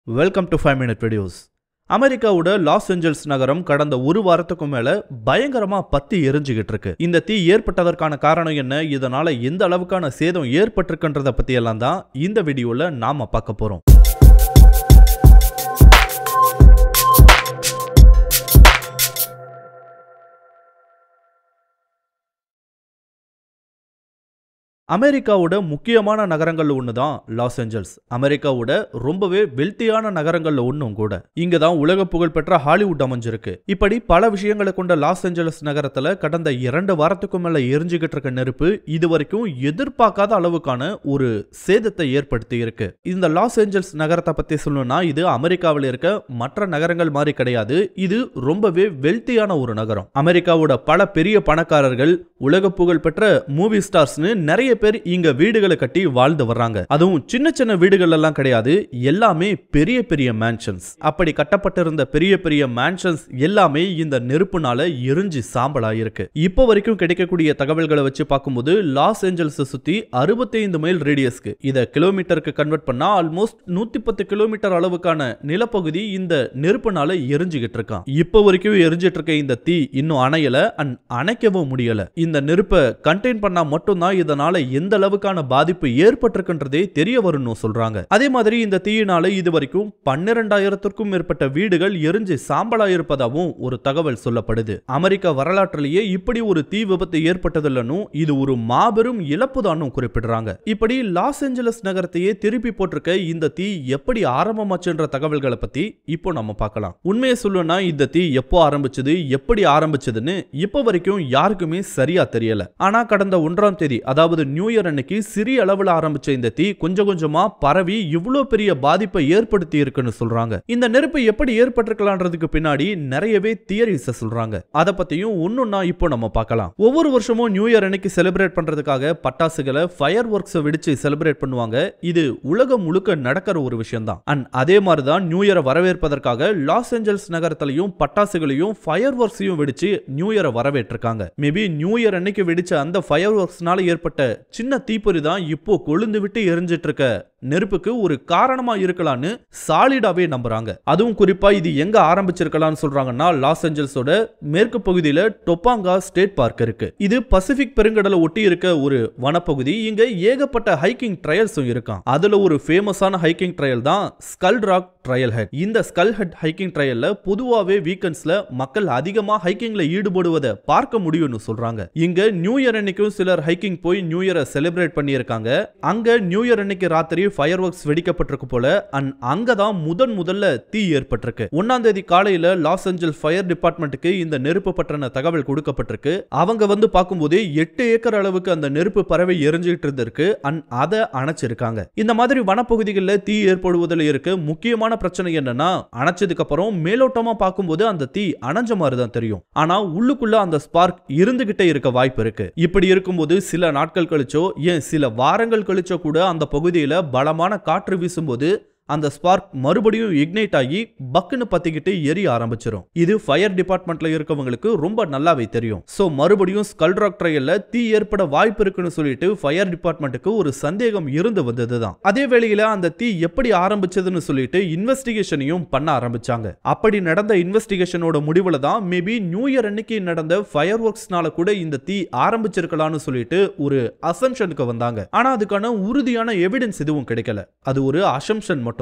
Welcome to 5 minute videos. அமெரிக்காவோட Los Angeles நகரம் கடந்த ஒரு வாரத்துக்கு மேல பயங்கரமா பத்தி எரிஞ்சுகிட்டு இருக்கு. இந்த தீ ஏற்பட்டதற்கான காரணம் என்ன, இதனால எந்த அளவுக்கான சேதம் ஏற்பட்டிருக்குன்றத பத்தி எல்லாம் தான் இந்த வீடியோல நாம பார்க்க போறோம். அமெரிக்காவோட முக்கியமான நகரங்கள்ல ஒண்ணுதான் லாஸ் ஏஞ்சல்ஸ். அமெரிக்காவோட ரொம்பவே வெல்த்தியான நகரங்கள்ல ஒண்ணும் கூட. இங்க தான் உலக புகழ்பெற்ற ஹாலிவுட் அமைஞ்சிருக்கு. இப்படி பல விஷயங்களை கொண்ட லாஸ் ஏஞ்சல்ஸ் நகரத்துல கடந்த 2 வாரத்துக்கு மேல எரிஞ்சுகிட்டு இருக்க நெருப்பு இதுவரைக்கும் எதிர்பார்க்காத அளவுக்கான ஒரு சேதத்தை ஏற்படுத்தி இருக்கு. இந்த லாஸ் ஏஞ்சல்ஸ் நகரத்தை பத்தி சொல்லணும்னா இது அமெரிக்காவில் இருக்க மற்ற நகரங்கள் மாதிரி கிடையாது. இது ரொம்பவே வெல்த்தியான ஒரு நகரம். அமெரிக்காவோட பல பெரிய பணக்காரர்கள், உலக புகழ்பெற்ற மூவி ஸ்டார்ஸ்னு நிறைய பேர் இங்க வீடுகளை கட்டி வாழ்ந்து வர்றாங்க. அதுவும் சின்ன சின்ன வீடுகள் எல்லாம் கிடையாது, எல்லாமே பெரிய பெரிய மேன்ஷன்ஸ். அப்படி கட்டப்பட்டிருந்த பெரிய பெரிய மேன்ஷன்ஸ் எல்லாமே இந்த நெருப்புனால எரிஞ்சு சாம்பலாயிருக்கு. இப்போ வரைக்கும் கிடைக்கக்கூடிய தகவல்களை வச்சு பார்க்கும்போது லாஸ் ஏஞ்சல்ஸ் சுத்தி 65 மைல் ரேடியஸ்க்கு, இத கிலோமீட்டருக்கு கன்வெர்ட் பண்ணா ஆல்மோஸ்ட் 110 கிலோமீட்டர் அளவுக்கான நிலப்பகுதி இந்த நெருப்புனால எரிஞ்சுகிட்டு இருக்கான். இப்போ வரைக்கும் எரிஞ்சிட்டு இருக்க இந்த தீ இன்னும் அணையல, அணைக்கவும் முடியல. இந்த நெருப்பை கண்டெயின் பண்ணா மட்டும்தான் இதனால எந்த அளவுக்கான பாதிப்பு ஏற்பட்டிருக்குன்றதே தெரிய வரும்னு சொல்றாங்க. அதே மாதிரி இந்த தீயினால இதுவரைக்கும் 12,000க்கும் மேற்பட்ட வீடுகள் எரிஞ்சு சாம்பலாயிருப்பதாகவும் ஒரு தகவல் சொல்லப்படுது. அமெரிக்கா வரலாற்றிலேயே இப்படி ஒரு தீ விபத்து ஏற்பட்டதில்லைன்னு இது ஒரு மாபெரும் இழப்புதானும் குறிப்பிடுறாங்க. இப்படி லாஸ் ஏஞ்சலஸ் நகரத்தையே திருப்பி போட்டிருக்க இந்த தீ எப்படி ஆரம்பமாச்சுன்ற தகவல்களை பத்தி இப்போ நம்ம பார்க்கலாம். உண்மையை சொல்லணும்னா இந்த தீ எப்போ ஆரம்பிச்சது, எப்படி ஆரம்பிச்சதுன்னு இப்போ வரைக்கும் யாருக்குமே சரியா தெரியல. ஆனா கடந்த 1ஆம் தேதி, அதாவது நியூ இயர் அன்னைக்கு சிறிய அளவில் ஆரம்பிச்ச இந்த தீ கொஞ்சம் கொஞ்சமா பரவி இவ்வளவு பெரிய பாதிப்பை ஏற்படுத்தி இருக்குன்னு சொல்றாங்க. இந்த நெருப்பு எப்படி ஏற்பட்டிருக்கலாம்ன்றதுக்கு பின்னாடி நிறையவே தியரிஸ் சொல்றாங்க. அத பத்தியும் ஒன்னொன்னா இப்போ நம்ம பார்க்கலாம். ஒவ்வொரு வருஷமும் நியூ இயர் அன்னைக்கு செலிப்ரேட் பண்றதுக்காக பட்டாசுகளை, ஃபயர் ஒர்க்ஸ் வெடிச்சு செலிப்ரேட் பண்ணுவாங்க. இது உலகம் முழுக்க நடக்கிற ஒரு விஷயம் தான். அண்ட் அதே மாதிரி தான் நியூ இயரை வரவேற்பதற்காக லாஸ் ஏஞ்சல்ஸ் நகரத்திலையும் பட்டாசுகளையும் ஃபயர் ஒர்க்ஸையும் வெடிச்சு நியூ இயரை வரவேற்றிருக்காங்க. மேபி நியூ இயர் அன்னைக்கு வெடிச்ச அந்த ஃபயர் ஒர்க்ஸ்னால ஏற்பட்ட சின்ன தீப்பொறி தான் இப்போ கொழுந்து விட்டு எரிஞ்சிட்டு இருக்க நெருப்புக்கு ஒரு காரணமா இருக்கலாம்னு சாலிடாவே நம்புறாங்க. அதுவும் குறிப்பா இது எங்க ஆரம்பிச்சிருக்கலாம்னு சொல்றாங்கன்னா லாஸ் ஏஞ்சல்ஸோட மேற்கு பகுதியில டொபாங்கா ஸ்டேட் பார்க் இருக்கு. இது பசிபிக் பெருங்கடலை ஒட்டி இருக்க ஒரு வனப்பகுதி. இங்க ஏகப்பட்ட ஹைக்கிங் ட்ரையல்ஸும் இருக்காம். அதுல ஒரு ஃபேமஸான ஹைக்கிங் ட்ரையல் தான் ஸ்கல் ராக் ட்ரையல் ஹெட். இந்த ஸ்கல் ஹெட் ஹைக்கிங் ட்ரையல்ல பொதுவாவே வீக்கெண்ட்ஸ்ல மக்கள் அதிகமா ஹைக்கிங்ல ஈடுபடுவதை பார்க்க முடியும்னு சொல்றாங்க. இங்க நியூ இயர் அன்னைக்கும் சிலர் ஹைக்கிங் போய் நியூ இயரை செலிப்ரேட் பண்ணியிருக்காங்க. அங்க நியூ இயர் அன்னைக்கு ராத்திரி ஃபயர் ஒர்க்ஸ் வெடிக்கப்பட்டிருக்கு போல. அங்கதான் முதல்ல தீ ஏற்பட்டிருக்கு. 1ஆம் தேதி காலையில லாஸ் ஏஞ்சல்ஸ் ஃபயர் டிபார்ட்மெண்ட்டுக்கு இந்த நெருப்பு பற்றின தகவல் கொடுக்கப்பட்டிருக்கு. அவங்க வந்து பார்க்கும்போது 8 ஏக்கர் அளவுக்கு அந்த நெருப்பு பறவை எரிஞ்சுகிட்டு இருந்திருக்கு. அதை அணைச்சிருக்காங்க. இந்த மாதிரி வனப்பகுதிகளில் தீ ஏற்படுவதில் இருக்க முக்கியமான பிரச்சனை என்னன்னா, அணைச்சதுக்கு அப்புறம் மேலோட்டமா பார்க்கும்போது அந்த தீ அணைஞ்ச மாதிரி தான் தெரியும். ஆனா உள்ளுக்குள்ள அந்த ஸ்பார்க் இருந்துகிட்டே இருக்க வாய்ப்பு இருக்கு. இப்படி இருக்கும்போது சில நாட்கள் கழிச்சோ, ஏன் சில வாரங்கள் கழிச்சோ கூட அந்த பகுதியில பலமான காற்று வீசும்போது அந்த ஸ்பார்க் மறுபடியும் இக்னைட் ஆகி பக்குன்னு பத்திக்கிட்டு எரிய ஆரம்பிச்சிடும். இது ஃபயர் டிபார்ட்மெண்ட்ல இருக்கவங்களுக்கு ரொம்ப நல்லாவே தெரியும். சோ மறுபடியும் ஸ்கல் ராக் ட்ரையல்ல தீ ஏற்பட வாய்ப்பு இருக்குன்னு சொல்லிட்டு ஃபயர் டிபார்ட்மெண்ட்டுக்கு ஒரு சந்தேகம் இருந்து வந்ததுதான். அதே வேளையில அந்த தீ எப்படி ஆரம்பிச்சதுன்னு சொல்லிட்டு இன்வெஸ்டிகேஷனையும் பண்ண ஆரம்பிச்சாங்க. அப்படி நடந்த இன்வெஸ்டிகேஷனோட முடிவுல தான் மேபி நியூ இயர் அன்னைக்கு நடந்த ஃபயர் ஒர்க்ஸ்னால கூட இந்த தீ ஆரம்பிச்சிருக்கலாம்னு சொல்லிட்டு ஒரு அசம்ஷனுக்கு வந்தாங்க. ஆனா அதுக்கான உறுதியான எவிடன்ஸ் எதுவும் கிடைக்கல. அது ஒரு அசம்ஷன் மட்டும்.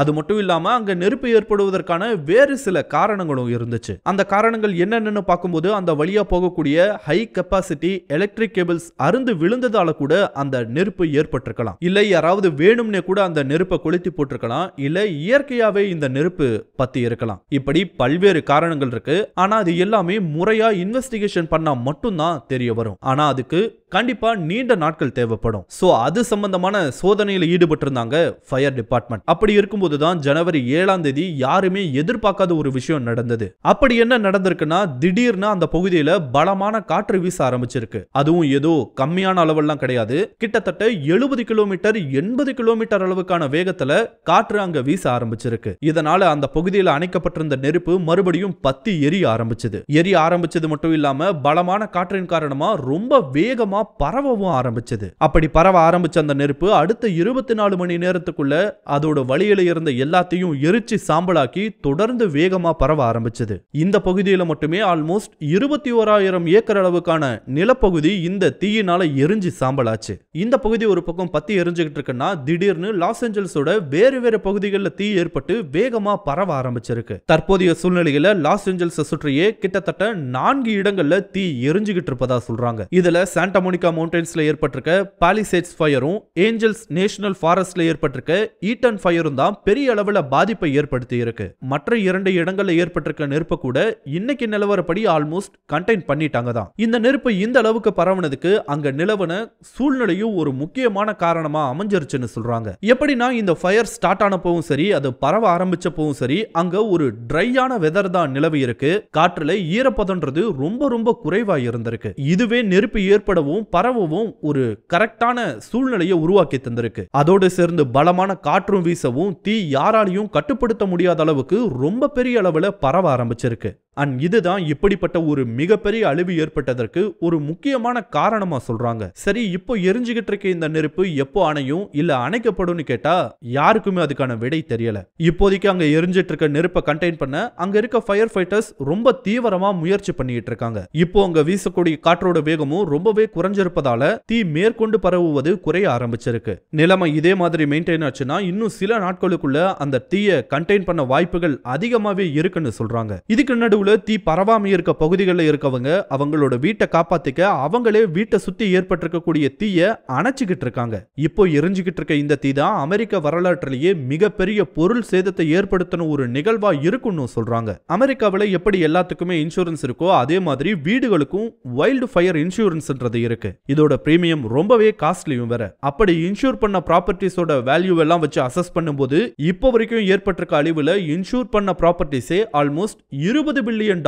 அது மட்டும் இல்லாம அங்க நெருப்பு ஏற்படுவதற்கான வேறு சில காரணங்களும் இருந்துச்சு. அந்த காரணங்கள் என்னன்னு பார்க்கும்போது அந்த வழியா போகக்கூடிய ஹை கெபாசிட்டி எலக்ட்ரிக் கேபிள்ஸ் அருந்து விழுந்ததால கூட அந்த நெருப்பு ஏற்பட்டிருக்கலாம். இல்ல யாராவது வேணும்னே கூட அந்த நெருப்பை கொளுத்தி போட்டிருக்கலாம். இல்ல இயற்கையாவே இந்த நெருப்பு பத்தி இருக்கலாம். இப்படி பல்வேறு காரணங்கள் இருக்கு. ஆனா அது எல்லாமே முறையா இன்வெஸ்டிகேஷன் பண்ணா மட்டும்தான் தெரிய வரும். ஆனா அதுக்கு கண்டிப்பா நீண்ட நாட்கள் தேவைப்படும். சோ அது சம்பந்தமான சோதனையில் ஈடுபட்டு இருந்தாங்க ஃபயர் டிபார்ட்மெண்ட். அப்படி இருக்கும்போது தான் ஜனவரி 7ஆம் தேதி யாருமே எதிர்பார்க்காத ஒரு விஷயம் நடந்தது. அப்படி என்ன நடந்திருக்குன்னா, திடீர்னு அந்த பகுதியில பலமான காற்று வீச ஆரம்பிச்சிருக்கு. அதுவும் ஏதோ கம்மியான அளவெல்லாம் கிடையாது. கிட்டத்தட்ட 70 கிலோமீட்டர் 80 கிலோமீட்டர் அளவுக்கான வேகத்துல காற்று அங்க வீச ஆரம்பிச்சிருக்கு. இதனால அந்த பகுதியில் அணைக்கப்பட்டிருந்த நெருப்பு மறுபடியும் பத்தி எரிய ஆரம்பிச்சது. எரிய ஆரம்பிச்சது மட்டும் இல்லாம பலமான காற்றின் காரணமா ரொம்ப வேகமா பரவவும் ஆரம்பிச்சது. அப்படி பரவ ஆரம்பிச்ச அந்த நெருப்பு அடுத்த 24 மணி நேரத்துக்குள்ள அதோட வழியில இருந்த எல்லாத்தையும் எரிச்சு சாம்பலாக்கி தொடர்ந்து வேகமா பரவ ஆரம்பிச்சது. இந்த பகுதியில மட்டுமே ஆல்மோஸ்ட் 21,000 ஏக்கர் அளவுக்கான நிலப்பகுதி இந்த தீயினால எரிஞ்சு சாம்பலாச்சு. இந்த பகுதி ஒரு பக்கம் பத்தி எரிஞ்சுகிட்டு இருக்குன்னா திடீர்னு லாஸ் ஏஞ்சல்ஸோட வேறு வேறு பகுதிகளில் தீ ஏற்பட்டு வேகமா பரவ ஆரம்பிச்சிருக்கு. தற்போதைய சூழ்நிலையில லாஸ் ஏஞ்சல்ஸ் சுற்றியே கிட்டத்தட்ட 4 இடங்கள்ல தீ எரிஞ்சுகிட்டு இருப்பதா சொல்றாங்க. இதுல சாண்டா மோனிகா மவுண்டன்ஸ்ல ஏற்பட்டிருக்க பாலிசேட்ஸ் ஃபயரும் ஏஞ்சல்ஸ் நேஷனல் ஃபாரஸ்ட்ல ஏற்பட்டிருக்க ஈட்டன் ஃபயரும் தான் பெரிய அளவுல பாதிப்பை ஏற்படுத்தி இருக்கு. மற்ற 2 இடங்கள்ல ஏற்பட்டிருக்க நெருப்பு கூட இன்னைக்கு நிலவரப்படி ஆல்மோஸ்ட் கண்டெயின் பண்ணிட்டாங்க தான். இந்த நெருப்பு இந்த அளவுக்கு பரவனதுக்கு அங்க நிலவன சூழ்நிலையும் ஒரு முக்கியமான காரணமா அமைஞ்சிருச்சுன்னு சொல்றாங்க. எப்படின்னா இந்த ஃபயர் ஸ்டார்ட் ஆனப்பவும் சரி அது பரவ ஆரம்பிச்சப்பவும் சரி அங்க ஒரு ட்ரையான வெதர் தான் நிலவி இருக்கு. காற்றுல ஈரப்பதம்ன்றது ரொம்ப ரொம்ப குறைவா இருந்திருக்கு. இதுவே நெருப்பு ஏற்படவும் பரவவும் ஒரு கரெக்டான சூழ்நிலையை உருவாக்கி தந்திருக்கு. அதோடு சேர்ந்து பலமான காற்றும் வீசவும் தீ யாராலையும் கட்டுப்படுத்த முடியாத அளவுக்கு ரொம்ப பெரிய அளவுல பரவ ஆரம்பிச்சிருக்கு. அண்ட் இதுதான் இப்படிப்பட்ட ஒரு மிகப்பெரிய அழிவு ஏற்பட்டதற்கு ஒரு முக்கியமான காரணமா சொல்றாங்க. சரி, இப்போ எரிஞ்சுகிட்டு இருக்க இந்த நெருப்பு எப்போ அணையும் இல்ல அணைக்கப்படும் கேட்டா யாருக்குமே அதுக்கான விடை தெரியல. இப்போதைக்கு அங்க எரிஞ்சிட்டு இருக்க நெருப்பை கண்டெயின் பண்ண அங்க இருக்க ஃபயர் ஃபைட்டர்ஸ் ரொம்ப தீவிரமா முயற்சி பண்ணிட்டு இருக்காங்க. இப்போ அங்க வீசக்கூடிய காற்றோட வேகமும் ரொம்பவே குறைஞ்சிருப்பதால தீ மேற்கொண்டு பரவுவது குறைய ஆரம்பிச்சிருக்கு. நிலைமை இதே மாதிரி மெயின்டைன் ஆச்சுன்னா இன்னும் சில நாட்களுக்குள்ள அந்த தீயை கண்டெயின் பண்ண வாய்ப்புகள் அதிகமாவே இருக்குன்னு சொல்றாங்க. இதுக்கு நடுவுல தீ பரவாம இருக்க பகுதிகளில் இருக்கவங்க அவங்களோட வீட்டை காப்பாத்திக்க அவங்களே வீட்டை சுத்தி ஏற்பட்டிருக்கக்கூடிய தீயை அணைச்சிக்கிட்டு இருக்காங்க. இப்போ எரிஞ்சுக்கிட்டு இருக்க இந்த தீ தான் அமெரிக்க வரலாற்றிலேயே மிகப்பெரிய பொருள் சேதத்தை ஏற்படுத்தின ஒரு நிகழ்வா இருக்குன்னு சொல்றாங்க. அமெரிக்காவில் எப்படி எல்லாத்துக்குமே இன்சூரன்ஸ் இருக்கோ அதே மாதிரி வீடுகளுக்கும் வைல்டு ஃபயர் இன்சூரன்ஸ்ன்றது இருக்கு. இதோட பிரீமியம் ரொம்பவே காஸ்ட்லியும் வேற. அப்படி இன்சூர் பண்ண ப்ராப்பர்ட்டிஸோட வேல்யூ எல்லாம் வச்சு அசஸ் பண்ணும்போது இப்போ வரைக்கும் ஏற்பட்டிருக்க அழிவுல இன்சூர் பண்ண ப்ராப்பர்ட்டிஸே ஆல்மோஸ்ட் $20 பில்லியன்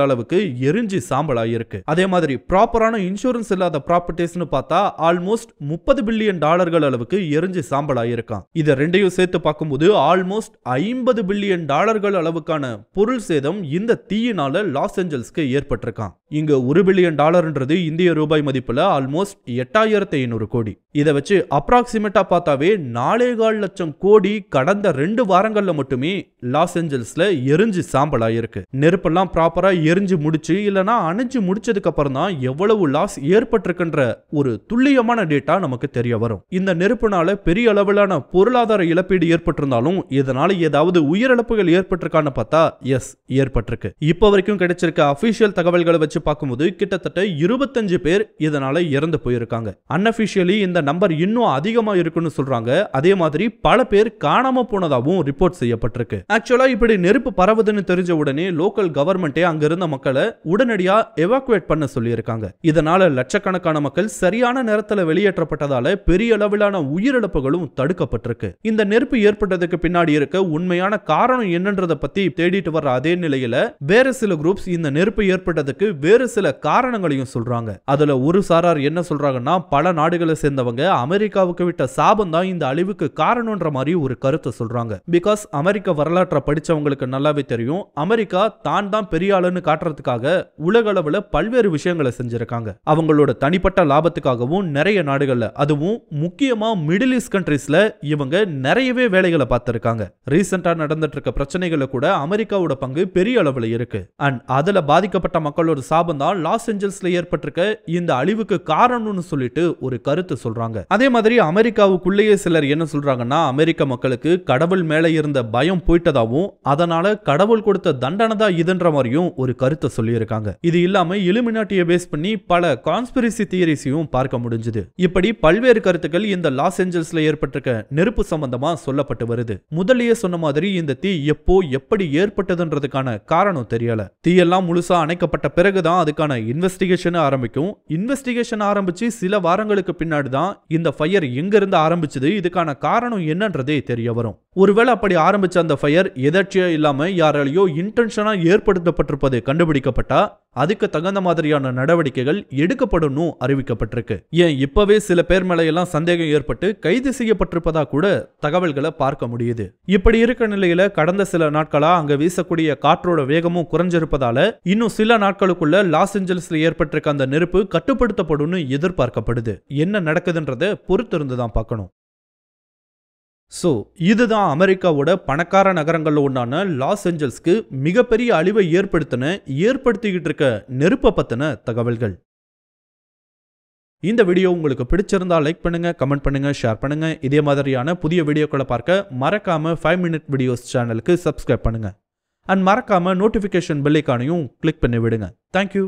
அளவுக்கு எரிஞ்சு சாம்பலாயிருக்கு. அதே மாதிரி ப்ராப்பரான இன்சூரன்ஸ் இல்லாத ப்ராப்பர்ட்டிஸ்னு பார்த்தா ஆல்மோஸ்ட் $30 பில்லியன் அளவுக்கு எரிஞ்சு சாம்பலாயிருக்கான். இத ரெண்டையும் சேர்த்து பார்க்கும்போது ஆல்மோஸ்ட் $50 பில்லியன் அளவுக்கான பொருள் சேதம் இந்த தீயினால லாஸ் ஏஞ்சல்ஸ்க்கு ஏற்பட்டிருக்கான். இங்க $1 பில்லியன் இந்திய ரூபாய் மதிப்புல ஆல்மோஸ்ட் 8,500 கோடி. இதை வச்சு அப்ராக்சிமேட்டா பார்த்தாவே 4.25 லட்சம் கோடி கடந்த 2 வாரங்கள்ல மட்டுமே லாஸ் ஏஞ்சல்ஸ்ல எரிஞ்சு சாம்பலாயிருக்கு. நெருப்பெல்லாம் ப்ராப்பரா எரிஞ்சு முடிச்சு இல்லனா அணைஞ்சு முடிச்சதுக்கு அப்புறம் தான் எவ்வளவு லாஸ் ஏற்பட்டிருக்கின்ற ஒரு துல்லியமான டேட்டா நமக்கு தெரிய வரும். இந்த நெருப்புனால பெரிய அளவிலான பொருளாதார இழப்பீடு ஏற்பட்டிருந்தாலும் இதனால ஏதாவது உயிரிழப்புகள் ஏற்பட்டிருக்கான்னு பார்த்தா எஸ், ஏற்பட்டிருக்கு. இப்போ வரைக்கும் கிடைச்சிருக்க அபிஷியல் தகவல்களை வச்சு பார்க்கும்போது கிட்டத்தட்ட 25 பேர் இதனால இறந்து போயிருக்காங்க. அன்அபிஷியலி இந்த நம்பர் இன்னும் அதிகமா இருக்குன்னு சொல்றாங்க. அதே மாதிரி பல பேர் காணாம போனதாகவும் ரிப்போர்ட் செய்யப்பட்டிருக்கு. ஆக்சுவலா இப்படி நெருப்பு பரவுதுன்னு தெரிஞ்ச உடனே லோக்கல் கவர்மெண்டே அங்க இருந்த மக்களை உடனடியா எவாக்குவேட் பண்ண சொல்லியிருக்காங்க. இதனால லட்சக்கணக்கான மக்கள் சரியான நேரத்தில் வெளியேற்றப்பட்டதால பெரிய அளவிலான உயிரிழப்புகளும் தடுக்கப்பட்டிருக்கு. இந்த நெருப்பு ஏற்பட்டதுக்கு பின்னாடி இருக்க உண்மையான காரணம் என்னன்றதை பத்தி தேடிட்டு வர்ற அதே நிலையில வேற சில குரூப்ஸ் இந்த நெருப்பு ஏற்பட்டதுக்கு வேறு சில காரணங்களையும் சொல்றாங்க. அதுல ஒரு சாரார் என்ன சொல்றாங்கன்னா பல நாடுகளை சேர்ந்தவங்க அமெரிக்காவுக்கு விட்ட சாபம் தான் இந்த அழிவுக்கு காரணம்ன்ற மாதிரி ஒரு கருத்தை சொல்றாங்க. பிகாஸ் அமெரிக்க வரலாற்றை படிச்சவங்களுக்கு நல்லாவே தெரியும், அமெரிக்கா தான் தான் பெரிய ஆளுன்னு காட்டுறதுக்காக உலக அளவுல பல்வேறு விஷயங்களை செஞ்சிருக்காங்க. அவங்களோட தனிப்பட்ட லாபத்துக்காகவும் நிறைய நாடுகள்ல அதுவும் முக்கியமா மிடில் ஈஸ்ட் கண்ட்ரீஸ்ல இவங்க நிறையவே வேலைகளை பார்த்திருக்காங்க. ரீசெண்டா நடந்துட்டு இருக்க பிரச்சனைகளை கூட அமெரிக்காவோட பங்கு பெரிய அளவுல இருக்கு. அண்ட் அதுல பாதிக்கப்பட்ட மக்களோட சாபம் தான் லாஸ் ஏஞ்சல்ஸ்ல ஏற்பட்டிருக்க இந்த அழிவுக்கு காரணம்னு சொல்லிட்டு ஒரு கருத்து சொல்றாங்க. அதே மாதிரி அமெரிக்காவுக்குள்ளேயே சிலர் என்ன சொல்றாங்கன்னா அமெரிக்க மக்களுக்கு கடவுள் மேல இருந்த பயம் போயிட்டதாவும் அதனால கடவுள் கொடுத்த தண்டனை தான் இதுன்ற மாதிரியும் ஒரு கருத்தை சொல்லியிருக்காங்க. இது இல்லாம இலுமினாட்டியை பேஸ் பண்ணி பல கான்ஸ்பிரசி தியரிஸையும் பார்க்க முடிஞ்சது. இப்படி பல்வேறு கருத்துக்கள் இந்த லாஸ் ஏஞ்சல்ஸ்ல ஏற்பட்டிருக்க நெருப்பு சம்பந்தமா சொல்லப்பட்டு வருது. முதலியே சொன்ன மாதிரி இந்த தீ எப்போ எப்படி ஏற்பட்டதுன்றதுக்கான காரணம் தெரியல. தீயெல்லாம் முழுசா அணைக்கப்பட்ட பிறகுதான் அதுக்கான இன்வெஸ்டிகேஷன் ஆரம்பிக்கும். இன்வெஸ்டிகேஷன் ஆரம்பிச்சு சில வாரங்களுக்கு பின்னாடி தான் இந்த ஃபயர் எங்க இருந்து ஆரம்பிச்சது, இதுக்கான காரணம் என்னன்றதே தெரிய வரும். ஒருவேளை அப்படி ஆரம்பிச்ச அந்த ஃபயர் ஃபயர் எதர்ச்சியா இல்லாம யாராலையோ இன்டென்ஷனா ஏற்படுத்தப்பட்டிருப்பது கண்டுபிடிக்கப்பட்டா அதுக்கு தகுந்த மாதிரியான நடவடிக்கைகள் எடுக்கப்படும் அறிவிக்கப்பட்டிருக்கு. ஏன் இப்பவே சில பேர் மேல எல்லாம் சந்தேகம் ஏற்பட்டு கைது செய்யப்பட்டிருப்பதா கூட தகவல்களை பார்க்க முடியுது. இப்படி இருக்க நிலையில கடந்த சில நாட்களா அங்க வீசக்கூடிய காற்றோட வேகமும் குறைஞ்சிருப்பதால இன்னும் சில நாட்களுக்குள்ள லாஸ் ஏஞ்சல்ஸ்ல ஏற்பட்டிருக்க அந்த நெருப்பு கட்டுப்படுத்தப்படும் எதிர்பார்க்கப்படுது. என்ன நடக்குதுன்றத பொறுத்திருந்து தான் பார்க்கணும். சோ இதுதான் அமெரிக்காவோட பணக்கார நகரங்கள்ல ஒன்னான லாஸ் ஏஞ்சல்ஸ்க்கு மிகப்பெரிய அழிவை ஏற்படுத்திக்கிட்டு இருக்க நெருப்பை பத்தின தகவல்கள். இந்த வீடியோ உங்களுக்கு பிடிச்சிருந்தா லைக் பண்ணுங்க, கமெண்ட் பண்ணுங்க, ஷேர் பண்ணுங்க. இதே மாதிரியான புதிய வீடியோக்களை பார்க்க மறக்காம 5 Minute Videos சேனலுக்கு சப்ஸ்கிரைப் பண்ணுங்க. அண்ட் மறக்காம நோட்டிபிகேஷன் பெல் ஐகானையும் கிளிக் பண்ணி விடுங்க. தேங்க்யூ.